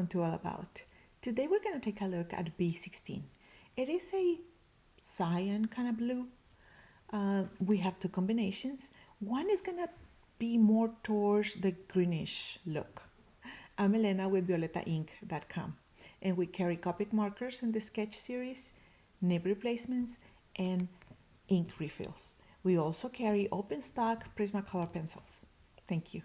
welcome to All About. Today we're going to take a look at B16. It is a cyan kind of blue. We have two combinations. One is going to be more towards the greenish look. I'm Elena with violetaink.com, and we carry Copic Markers in the sketch series, nib replacements, and ink refills. We also carry open stock Prismacolor pencils. Thank you.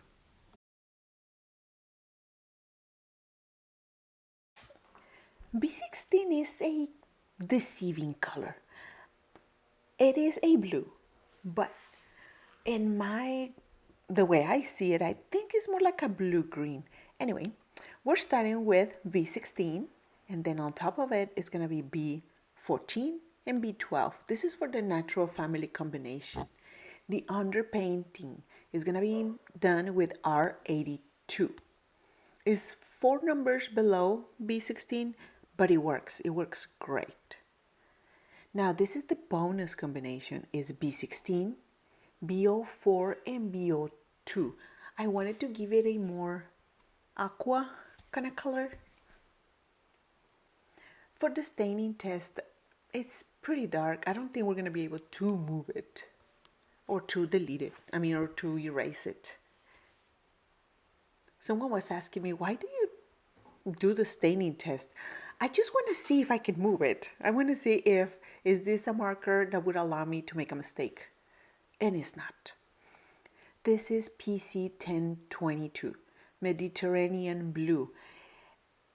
B16 is a deceiving color. It is a blue, but the way I see it, I think it's more like a blue-green. Anyway, we're starting with B16, and then on top of it is going to be B14 and B12. This is for the natural family combination. The underpainting is going to be done with R82. It's 4 numbers below B16, but it works great. Now this is the bonus combination, is B16, B04 and B02. I wanted to give it a more aqua kind of color. For the staining test, it's pretty dark. I don't think we're going to be able to move it or to delete it, or to erase it. Someone was asking me, why do you do the staining test? I just want to see if I can move it. I want to see is this a marker that would allow me to make a mistake? And it's not. This is PC 1022, Mediterranean blue.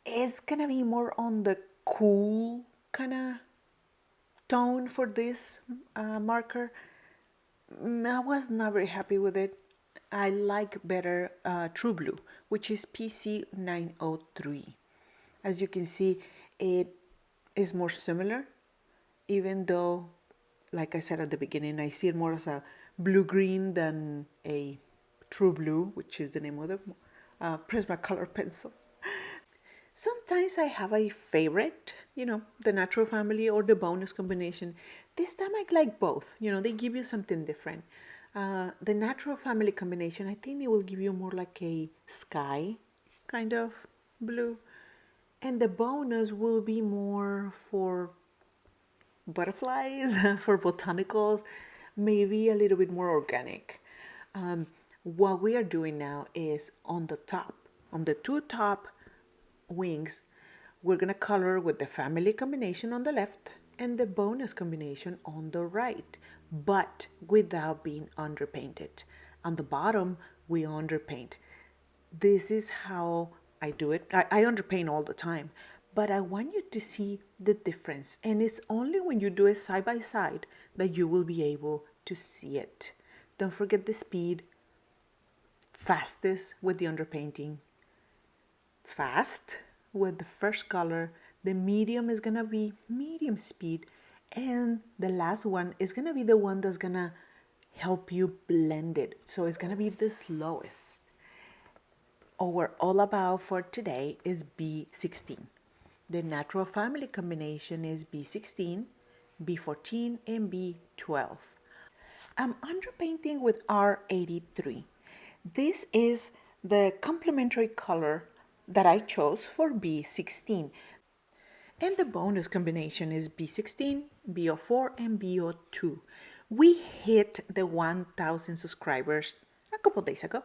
It's going to be more on the cool kind of tone for this marker. I was not very happy with it. I like better True Blue, which is PC 903. As you can see, it is more similar, even though, like I said at the beginning, I see it more as a blue-green than a True Blue, which is the name of the Prismacolor pencil. Sometimes I have a favorite, the natural family or the bonus combination. This time I like both. They give you something different. The natural family combination, I think it will give you more like a sky kind of blue. And the bonus will be more for butterflies, for botanicals, maybe a little bit more organic. What we are doing now is on the two top wings, we're going to color with the family combination on the left and the bonus combination on the right, but without being underpainted. On the bottom, we underpaint. This is how I do it. I underpaint all the time, but I want you to see the difference. And it's only when you do it side by side that you will be able to see it. Don't forget the speed. Fastest with the underpainting. Fast with the first color. The medium is gonna be medium speed. And the last one is gonna be the one that's gonna help you blend it. So it's gonna be the slowest. Our all about for today is B16. The natural family combination is B16, B14, and B12. I'm underpainting with R83. This is the complementary color that I chose for B16. And the bonus combination is B16, B04, and B02. We hit the 1,000 subscribers a couple days ago.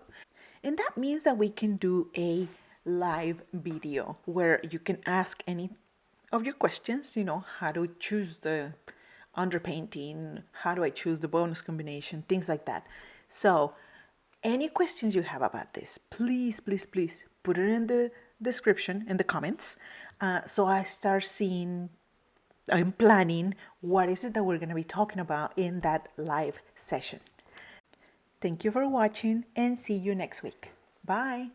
And that means that we can do a live video where you can ask any of your questions, how to choose the underpainting, how do I choose the bonus combination, things like that. So any questions you have about this, please, please, please put it in the description, in the comments. So I start seeing, I'm planning what is it that we're going to be talking about in that live session. Thank you for watching and see you next week. Bye.